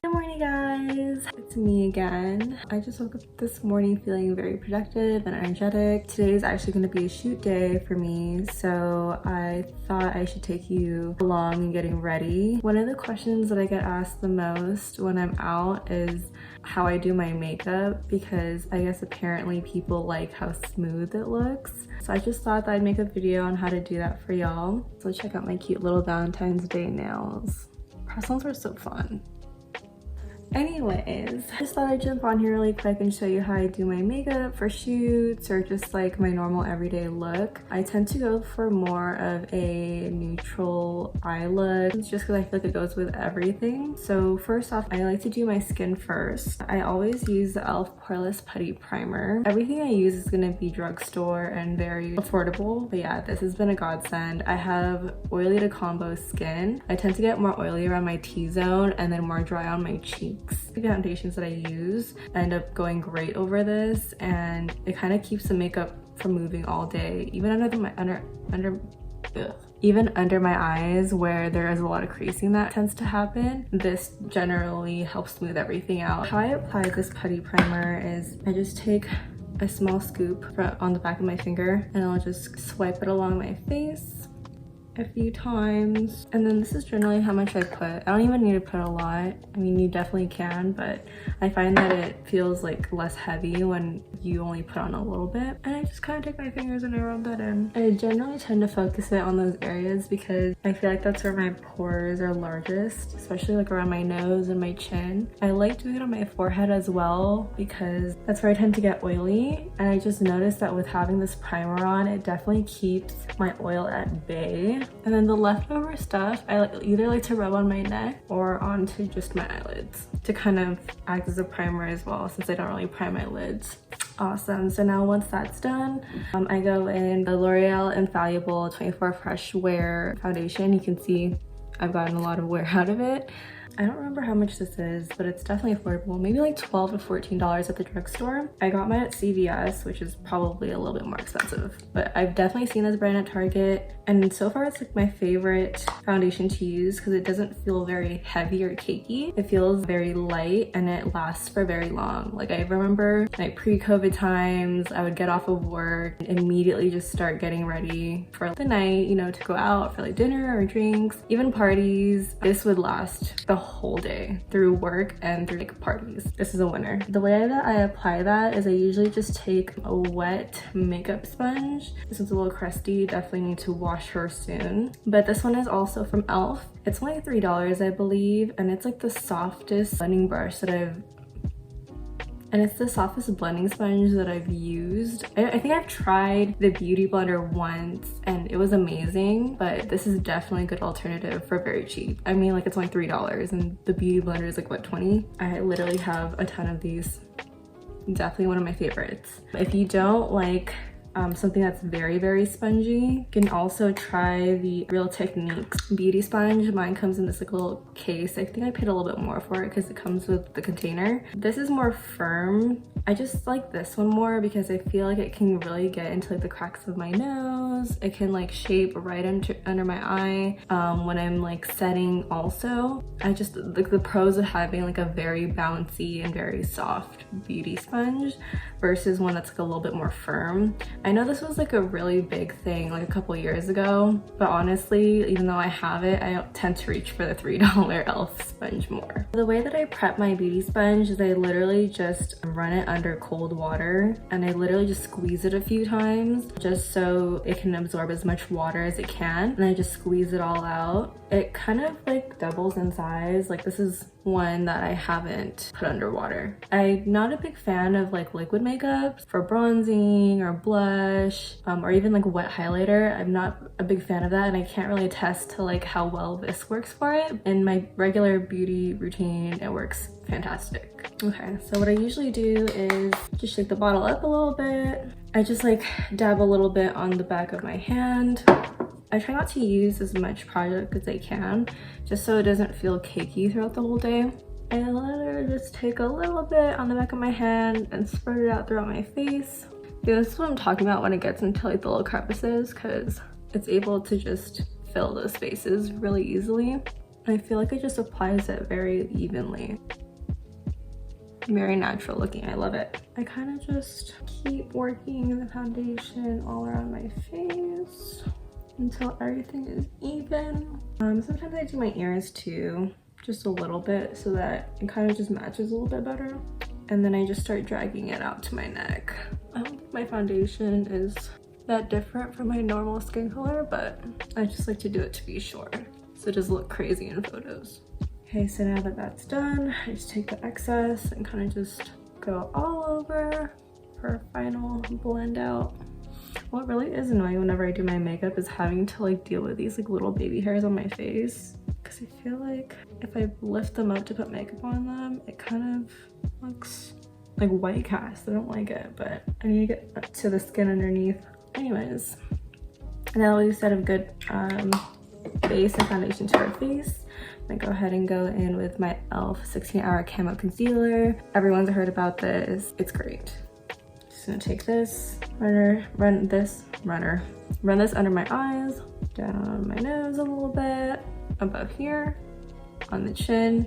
Good morning, guys. It's me again. I just woke up this morning feeling very productive and energetic. Today is actually going to be a shoot day for me, so I thought I should take you along in getting ready. One of the questions that I get asked the most when I'm out is how I do my makeup, because I guess apparently people like how smooth it looks. So I just thought that I'd make a video on how to do that for y'all. So check out my cute little Valentine's Day nails. Press-ons were so fun. Anyways, I just thought I'd jump on here really quick and show you how I do my makeup for shoots or just like my normal everyday look. I tend to go for more of a neutral eye look just because I feel like it goes with everything. So first off, I like to do my skin first. I always use the e.l.f. Poreless Putty Primer. Everything I use is going to be drugstore and very affordable, but yeah, this has been a godsend. I have oily to combo skin. I tend to get more oily around my T-zone and then more dry on my cheeks. The foundations that I use end up going great over this, and it kind of keeps the makeup from moving all day, even even under my eyes where there is a lot of creasing that tends to happen. This generally helps smooth everything out. How I apply this putty primer is I just take a small scoop on the back of my finger and I'll just swipe it along my face a few times, and then this is generally how much I put. I don't even need to put a lot. I mean, you definitely can, but I find that it feels like less heavy when you only put on a little bit. And I just kind of take my fingers and I rub that in. I generally tend to focus it on those areas because I feel like that's where my pores are largest, especially like around my nose and my chin. I like doing it on my forehead as well because that's where I tend to get oily, and I just noticed that with having this primer on, it definitely keeps my oil at bay. And then the leftover stuff, I either like to rub on my neck or onto just my eyelids to kind of act as a primer as well, since I don't really prime my lids. Awesome. So now once that's done, I go in the L'Oreal Infallible 24 Fresh Wear foundation. You can see I've gotten a lot of wear out of it. I don't remember how much this is, but it's definitely affordable. Maybe like $12 to $14 at the drugstore. I got mine at CVS, which is probably a little bit more expensive, but I've definitely seen this brand at Target. And so far it's like my favorite foundation to use because it doesn't feel very heavy or cakey. It feels very light and it lasts for very long. Like I remember like pre-COVID times, I would get off of work and immediately just start getting ready for the night, you know, to go out for like dinner or drinks, even parties. This would last the whole day through work and through like parties. This is a winner. The way that I apply that is I usually just take a wet makeup sponge. This one's a little crusty, definitely need to wash her soon. But this one is also from e.l.f. It's only $3, I believe, and it's like the softest blending brush that it's the softest blending sponge that I've used. I think I've tried the Beauty Blender once and it was amazing, but this is definitely a good alternative for very cheap. I mean, like it's only $3 and the Beauty Blender is like what, 20? I literally have a ton of these. Definitely one of my favorites. If you don't like something that's very spongy, you can also try the Real Techniques beauty sponge. Mine comes in this like little case. I think I paid a little bit more for it because it comes with the container. This is more firm. I just like this one more because I feel like it can really get into like the cracks of my nose. It can like shape right under my eye when I'm like setting also. I just like the pros of having like a very bouncy and very soft beauty sponge versus one that's like a little bit more firm. I know this was like a really big thing like a couple years ago, but honestly, even though I have it, I don't tend to reach for the $3 e.l.f. sponge more. The way that I prep my beauty sponge is I literally just run it under cold water and I literally just squeeze it a few times just so it can absorb as much water as it can, and I just squeeze it all out. It kind of like doubles in size. Like this is one that I haven't put underwater. I'm not a big fan of like liquid makeup for bronzing or blush or even like wet highlighter. I'm not a big fan of that, and I can't really attest to like how well this works for it. In my regular beauty routine, it works fantastic. Okay, so what I usually do is just shake the bottle up a little bit. I just like dab a little bit on the back of my hand. I try not to use as much product as I can, just so it doesn't feel cakey throughout the whole day. I literally just take a little bit on the back of my hand and spread it out throughout my face. Yeah, this is what I'm talking about when it gets into like the little crevices, because it's able to just fill those spaces really easily. I feel like it just applies it very evenly. Very natural looking, I love it. I kind of just keep working the foundation all around my face until everything is even. Sometimes I do my ears too, just a little bit so that it kind of just matches a little bit better. And then I just start dragging it out to my neck. I don't think my foundation is that different from my normal skin color, but I just like to do it to be sure, so it doesn't look crazy in photos. Okay, so now that that's done, I just take the excess and kind of just go all over for a final blend out. What really is annoying whenever I do my makeup is having to like deal with these like little baby hairs on my face, because I feel like if I lift them up to put makeup on them, it kind of looks like white cast. I don't like it, but I need to get to the skin underneath. Anyways, now we set a good base and foundation to our face. I'm gonna go ahead and go in with my e.l.f. 16-hour camo concealer. Everyone's heard about this. It's great. Just gonna take this, run this under my eyes, down my nose a little bit, above here, on the chin,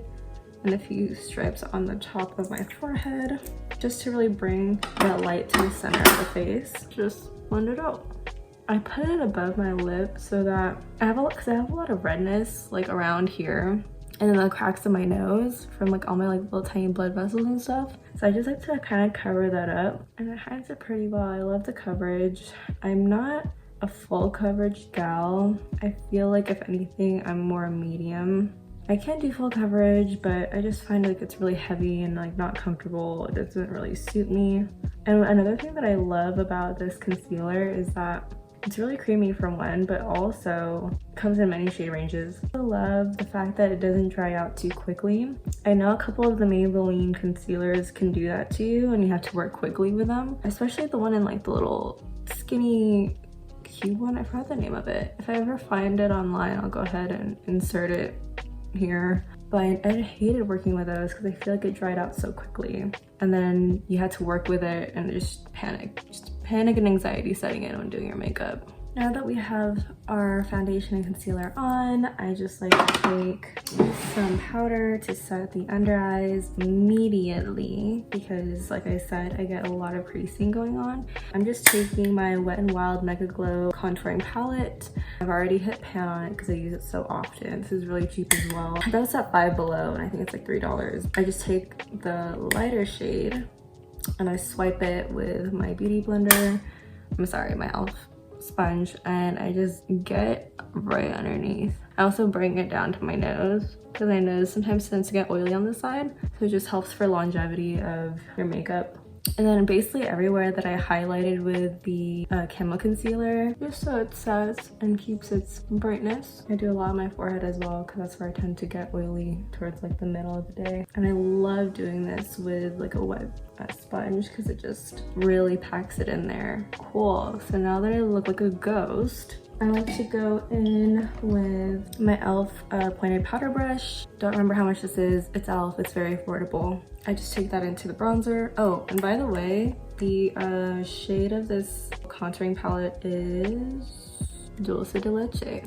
and a few stripes on the top of my forehead, just to really bring that light to the center of the face. Just blend it out. I put it above my lip so that I have a lot of redness like around here and then the cracks in my nose from like all my like little tiny blood vessels and stuff. So I just like to kind of cover that up, and it hides it pretty well. I love the coverage. I'm not a full coverage gal. I feel like if anything, I'm more a medium. I can do full coverage, but I just find like it's really heavy and like not comfortable. It doesn't really suit me. And another thing that I love about this concealer is that it's really creamy for one, but also comes in many shade ranges. I love the fact that it doesn't dry out too quickly. I know a couple of the Maybelline concealers can do that to you and you have to work quickly with them, especially the one in like the little skinny cube one. I forgot the name of it. If I ever find it online, I'll go ahead and insert it here. But I hated working with those because I feel like it dried out so quickly, and then you had to work with it and just panic and anxiety setting in when doing your makeup. Now that we have our foundation and concealer on, I just like to take some powder to set the under eyes immediately because, like I said, I get a lot of creasing going on. I'm just taking my Wet n Wild Mega Glow contouring palette. I've already hit pan on it because I use it so often. This is really cheap as well. That's at Five Below and I think it's like $3. I just take the lighter shade and I swipe it with my beauty blender. I'm sorry, my e.l.f. sponge, and I just get right underneath. I also bring it down to my nose because I notice sometimes it tends to get oily on the side, so it just helps for longevity of your makeup. And then basically everywhere that I highlighted with the camo concealer, just so it sets and keeps its brightness. I do a lot on my forehead as well because that's where I tend to get oily towards like the middle of the day. And I love doing this with like a wet sponge because it just really packs it in there. Cool. So now that I look like a ghost, I like to go in with my e.l.f. Pointed powder brush. Don't remember how much this is. It's e.l.f. It's very affordable. I just take that into the bronzer. Oh, and by the way, the shade of this contouring palette is Dulce de Leche.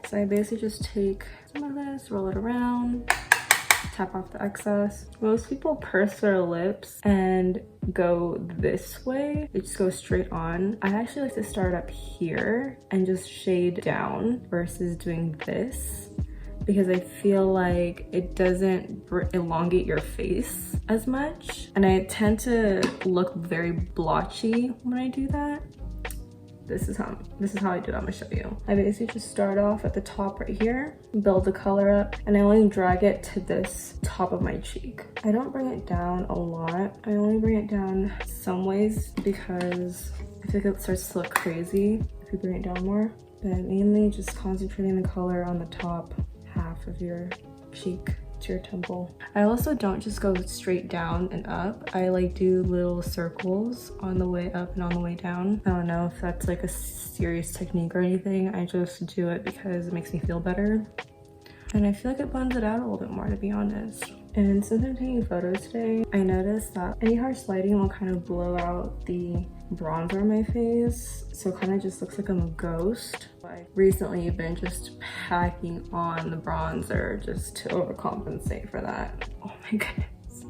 So I basically just take some of this, roll it around, tap off the excess. Most people purse their lips and go this way. They just go straight on. I actually like to start up here and just shade down versus doing this, because I feel like it doesn't elongate your face as much. And I tend to look very blotchy when I do that. This is how I do it. I'm gonna show you. I basically just start off at the top right here, build the color up, and I only drag it to this top of my cheek. I don't bring it down a lot. I only bring it down some ways because I think it starts to look crazy if you bring it down more. But mainly just concentrating the color on the top half of your cheek to your temple. I also don't just go straight down and up. I like do little circles on the way up and on the way down. I don't know if that's like a serious technique or anything. I just do it because it makes me feel better. And I feel like it blends it out a little bit more, to be honest. And since I'm taking photos today, I noticed that any harsh lighting will kind of blow out the bronzer on my face, so it kind of just looks like I'm a ghost. I've recently been just packing on the bronzer just to overcompensate for that. Oh my goodness.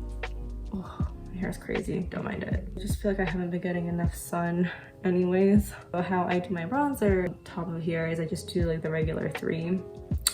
Oh, my hair's crazy, don't mind it. I just feel like I haven't been getting enough sun anyways. So how I do my bronzer top of here is I just do like the regular 3,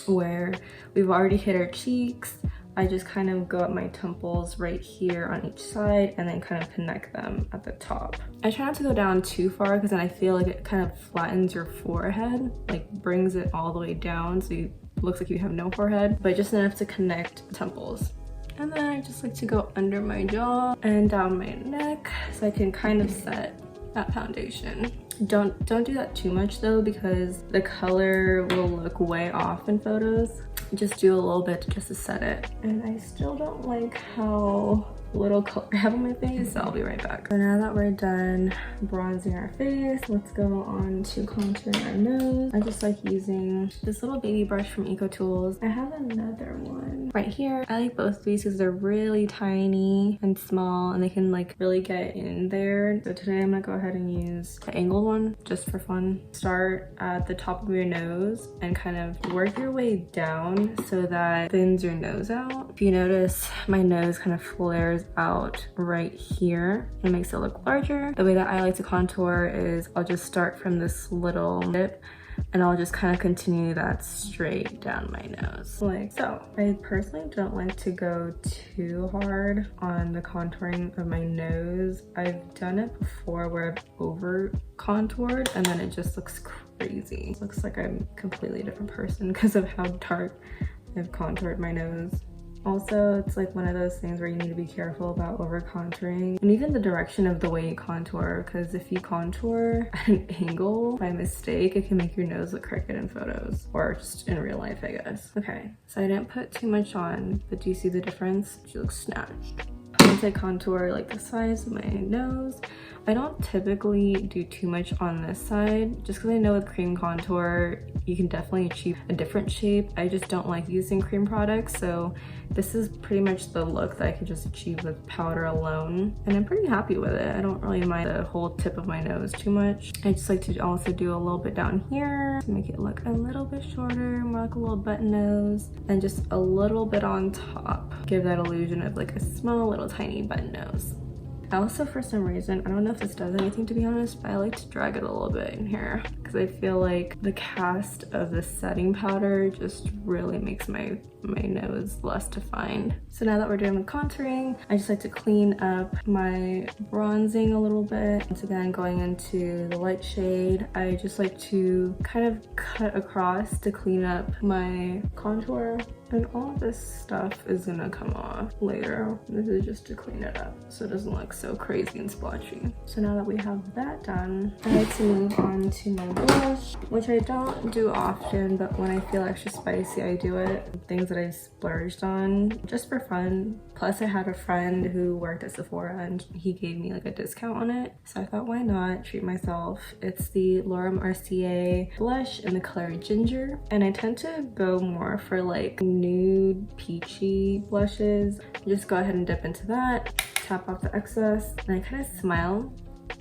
where we've already hit our cheeks. I just kind of go up my temples right here on each side and then kind of connect them at the top. I try not to go down too far because then I feel like it kind of flattens your forehead, like brings it all the way down so it looks like you have no forehead, but just enough to connect temples. And then I just like to go under my jaw and down my neck so I can kind of set that foundation. Don't do that too much though, because the color will look way off in photos. Just do a little bit just to set it. And I still don't like how little color I have on my face, so I'll be right back. So now that we're done bronzing our face, let's go on to contouring our nose. I just like using this little baby brush from Eco Tools. I have another one right here. I like both of these because they're really tiny and small and they can like really get in there. So today I'm gonna go ahead and use the angled one just for fun. Start at the top of your nose and kind of work your way down so that thins your nose out. If you notice, my nose kind of flares out right here and makes it look larger. The way that I like to contour is I'll just start from this little lip and I'll just kind of continue that straight down my nose like so. I personally don't like to go too hard on the contouring of my nose. I've done it before where I've over contoured and then it just looks crazy. It looks like I'm a completely different person because of how dark I've contoured my nose. Also, it's like one of those things where you need to be careful about over contouring and even the direction of the way you contour, because if you contour at an angle by mistake, it can make your nose look crooked in photos or just in real life, I guess. Okay, so I didn't put too much on, but do you see the difference? She looks snatched. Once I contour like the sides of my nose, I don't typically do too much on this side just because I know with cream contour you can definitely achieve a different shape. I just don't like using cream products, so this is pretty much the look that I could just achieve with powder alone, and I'm pretty happy with it. I don't really mind the whole tip of my nose too much. I just like to also do a little bit down here to make it look a little bit shorter, more like a little button nose, and just a little bit on top. Give that illusion of like a small little tiny button nose. I also, for some reason, I don't know if this does anything to be honest, but I like to drag it a little bit in here because I feel like the cast of the setting powder just really makes my nose less defined. So now that we're done with contouring, I just like to clean up my bronzing a little bit. Once again, going into the light shade, I just like to kind of cut across to clean up my contour. And all of this stuff is gonna come off later. This is just to clean it up so it doesn't look so crazy and splotchy. So now that we have that done, I like to move on to my blush, which I don't do often, but when I feel extra spicy, I do it. Things that I splurged on just for fun. Plus I had a friend who worked at Sephora and he gave me like a discount on it. So I thought, why not treat myself? It's the Laura Mercier blush in the color Ginger. And I tend to go more for like nude peachy blushes. Just go ahead and dip into that, tap off the excess, and I kind of smile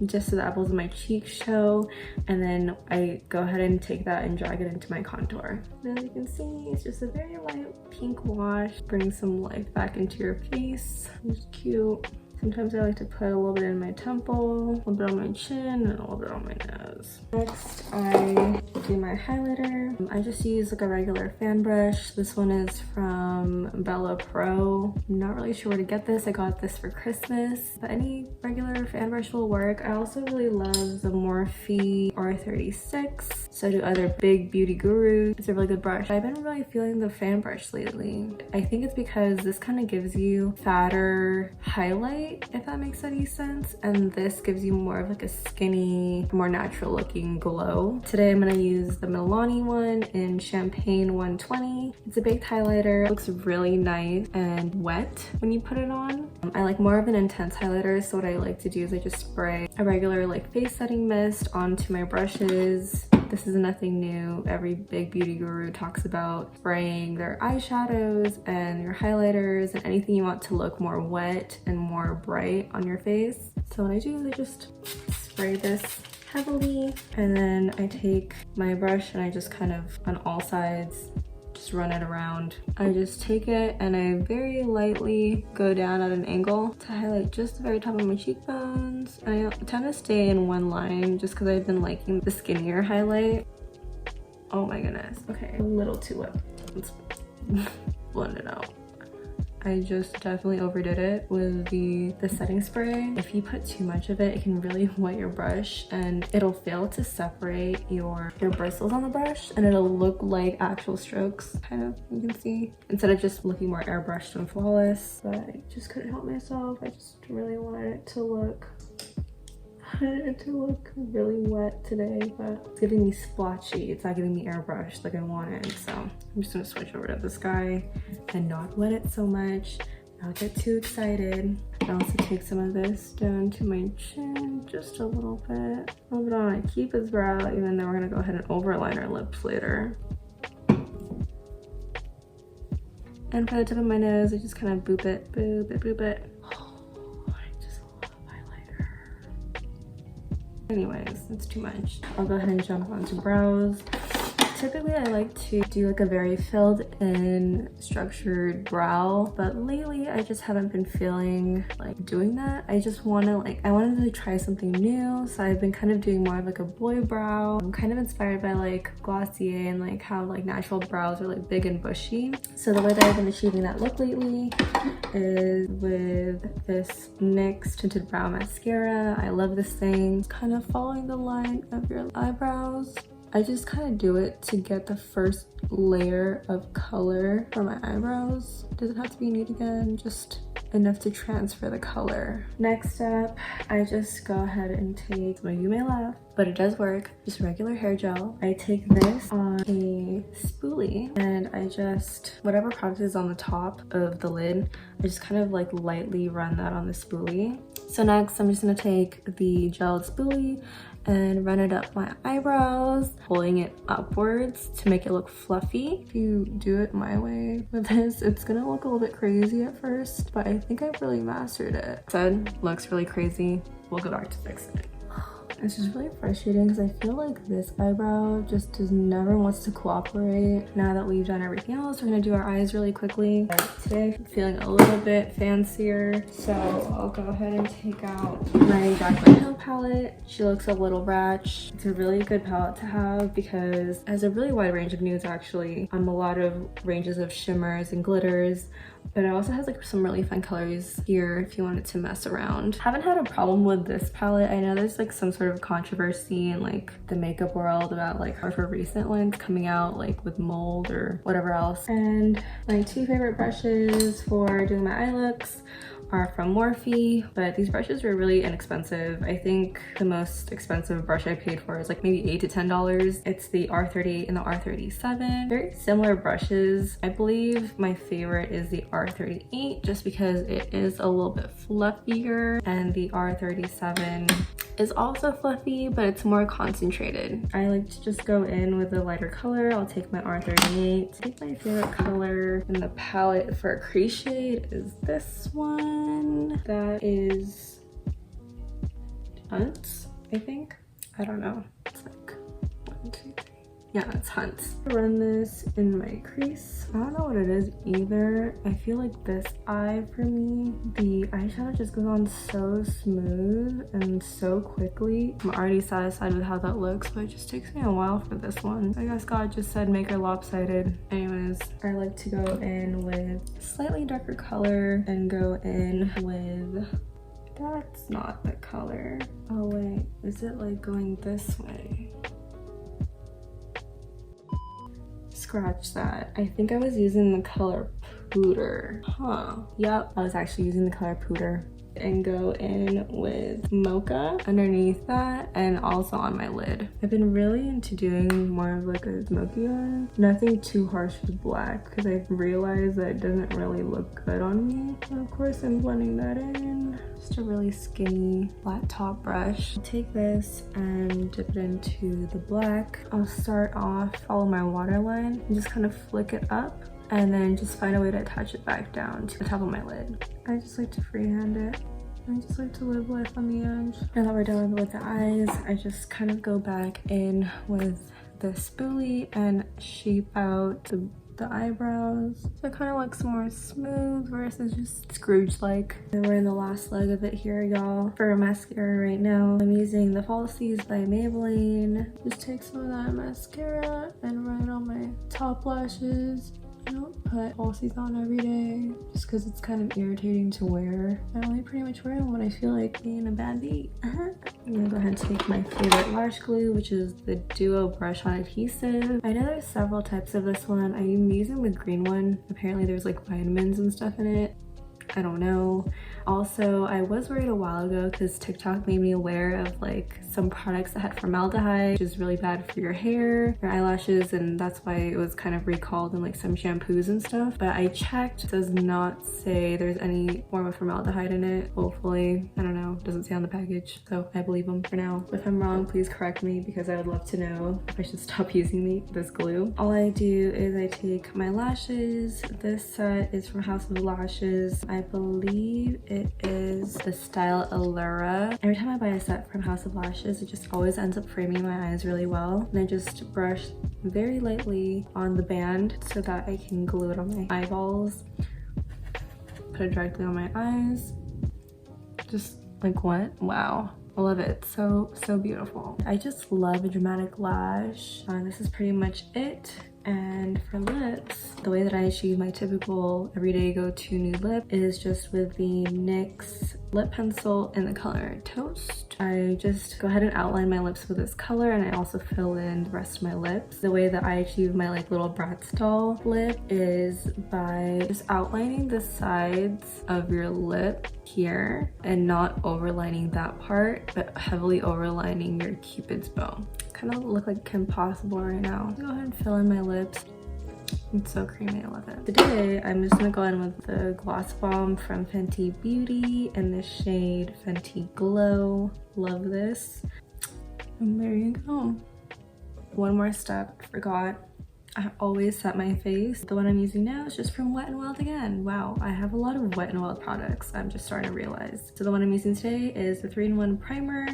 just so the apples of my cheeks show, and then I go ahead and take that and drag it into my contour. And as you can see, it's just a very light pink wash. Bring some life back into your face. It's cute. Sometimes I like to put a little bit in my temple, a little bit on my chin, and a little bit on my nose. Next, I do my highlighter. I just use like a regular fan brush. This one is from Bella Pro. I'm not really sure where to get this. I got this for Christmas, but any regular fan brush will work. I also really love the Morphe R36. So do other big beauty gurus. It's a really good brush. I've been really feeling the fan brush lately. I think it's because this kind of gives you fatter highlight, if that makes any sense, and this gives you more of like a skinny, more natural looking glow. Today I'm gonna use the Milani one in Champagne 120. It's a baked highlighter. It looks really nice and wet when you put it on. I like more of an intense highlighter, so what I like to do is I just spray a regular like face setting mist onto my brushes. This is nothing new. Every big beauty guru talks about spraying their eyeshadows and your highlighters and anything you want to look more wet and more bright on your face. So when I do, I just spray this heavily, and then I take my brush and I just kind of on all sides just run it around. I just take it and I very lightly go down at an angle to highlight just the very top of my cheekbones. I tend to stay in one line just because I've been liking the skinnier highlight. Oh my goodness. Okay, a little too wet. Let's blend it out. I just definitely overdid it with the setting spray. If you put too much of it, it can really wet your brush and it'll fail to separate your bristles on the brush, and it'll look like actual strokes, kind of, you can see, instead of just looking more airbrushed and flawless. But I just couldn't help myself. I just really wanted it to look really wet today, but it's giving me splotchy. It's not giving me airbrush like I wanted. So I'm just gonna switch over to this guy and not wet it so much, not get too excited. I also take some of this down to my chin, just a little bit on my Cupid's brow, even though we're gonna go ahead and overline our lips later. And for the tip of my nose, I just kind of boop it, boop it, boop it. Anyways, that's too much. I'll go ahead and jump onto brows. Typically, I like to do like a very filled in structured brow, but lately I just haven't been feeling like doing that. I just want to I wanted to try something new, so I've been kind of doing more of like a boy brow. I'm kind of inspired by like Glossier and like how like natural brows are like big and bushy. So the way that I've been achieving that look lately is with this NYX Tinted Brow Mascara. I love this thing. It's kind of following the line of your eyebrows. I just kind of do it to get the first layer of color for my eyebrows. Doesn't have to be neat again, just enough to transfer the color. Next up, I just go ahead and take, well, you may laugh, but it does work, just regular hair gel. I take this on a spoolie and I just, whatever product is on the top of the lid, I just kind of like lightly run that on the spoolie. So next, I'm just gonna take the gelled spoolie and run it up my eyebrows, pulling it upwards to make it look fluffy. If you do it my way with this, it's gonna look a little bit crazy at first, but I think I've really mastered it. Said, looks really crazy. We'll go back to fix it. It's just really frustrating because I feel like this eyebrow just never wants to cooperate. Now that we've done everything else, we're gonna do our eyes really quickly. But today, I'm feeling a little bit fancier, so I'll go ahead and take out my Jaclyn Hill palette. She looks a little ratch. It's a really good palette to have because it has a really wide range of nudes actually. A lot of ranges of shimmers and glitters, but it also has like some really fun colors here if you wanted to mess around. Haven't had a problem with this palette. I know there's like some sort of controversy in like the makeup world about like her recent ones coming out like with mold or whatever else. And my two favorite brushes for doing my eye looks are from Morphe, but these brushes are really inexpensive. I think the most expensive brush I paid for is like maybe $8 to $10. It's the R38 and the R37. Very similar brushes. I believe my favorite is the R38 just because it is a little bit fluffier, and the R37 is also fluffy, but it's more concentrated. I like to just go in with a lighter color. I'll take my R38. I think my favorite color in the palette for a crease shade is this one. That is Hunt, I think. I don't know. It's like 1, 2, 3. Yeah, it's Hunt. Run this in my crease. I don't know what it is either. I feel like this eye for me, the eyeshadow just goes on so smooth and so quickly. I'm already satisfied with how that looks, but it just takes me a while for this one. I guess God just said make her lopsided. Anyways, I like to go in with slightly darker color and go in with, that's not the color. Oh wait, is it like going this way? Scratch that. I think I was using the color Pooter. Huh. Yep, I was actually using the color Pooter. and go in with mocha underneath that and also on my lid. I've been really into doing more of like a smoky one. Nothing too harsh with black because I realized that it doesn't really look good on me. And of course I'm blending that in. Just a really skinny flat top brush. I'll take this and dip it into the black. I'll start off, follow my waterline and just kind of flick it up and then just find a way to attach it back down to the top of my lid. I just like to freehand it. I just like to live life on the edge. Now that we're done with the eyes, I just kind of go back in with the spoolie and shape out the eyebrows. So it kind of looks more smooth versus just Scrooge-like. And we're in the last leg of it here, y'all. For mascara right now, I'm using the Falsies by Maybelline. Just take some of that mascara and run it on my top lashes. I don't put falsies on every day just because it's kind of irritating to wear. I only pretty much wear them when I feel like being a bad beat. I'm gonna go ahead and take my favorite lash glue, which is the Duo Brush On Adhesive. I know there's several types of this one. I'm using the green one. Apparently there's like vitamins and stuff in it. I don't know. Also, I was worried a while ago because TikTok made me aware of like some products that had formaldehyde, which is really bad for your hair, your eyelashes, and that's why it was kind of recalled in like some shampoos and stuff. But I checked, it does not say there's any form of formaldehyde in it. Hopefully, I don't know, it doesn't say on the package, so I believe them for now. If I'm wrong, please correct me because I would love to know if I should stop using this glue. All I do is I take my lashes. This set is from House of Lashes. I believe it is the style Allura. Every time I buy a set from House of Lashes, it just always ends up framing my eyes really well. And I just brush very lightly on the band so that I can glue it on my eyeballs. Put it directly on my eyes. Just like what? Wow. I love it. So beautiful. I just love a dramatic lash. This is pretty much it. And for lips, the way that I achieve my typical everyday go-to nude lip is just with the NYX lip pencil in the color Toast. I just go ahead and outline my lips with this color, and I also fill in the rest of my lips. The way that I achieve my like little Bratz doll lip is by just outlining the sides of your lip here and not overlining that part, but heavily overlining your Cupid's bow. Kind of look like Kim Possible right now. Go ahead and fill in my lips. It's so creamy, I love it. Today, I'm just gonna go in with the Gloss Bomb from Fenty Beauty in the shade Fenty Glow. Love this. And there you go. One more step, I forgot. I always set my face. The one I'm using now is just from Wet n Wild again. Wow, I have a lot of Wet n Wild products, I'm just starting to realize. So the one I'm using today is the 3-in-1 primer.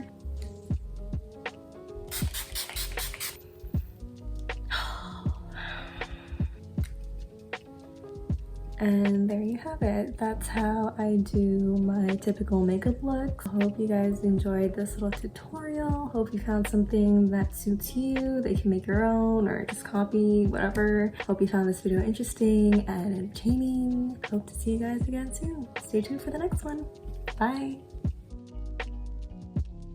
And there you have it. That's how I do my typical makeup looks. I hope you guys enjoyed this little tutorial. Hope you found something that suits you, that you can make your own or just copy, whatever. Hope you found this video interesting and entertaining. Hope to see you guys again soon. Stay tuned for the next one. Bye.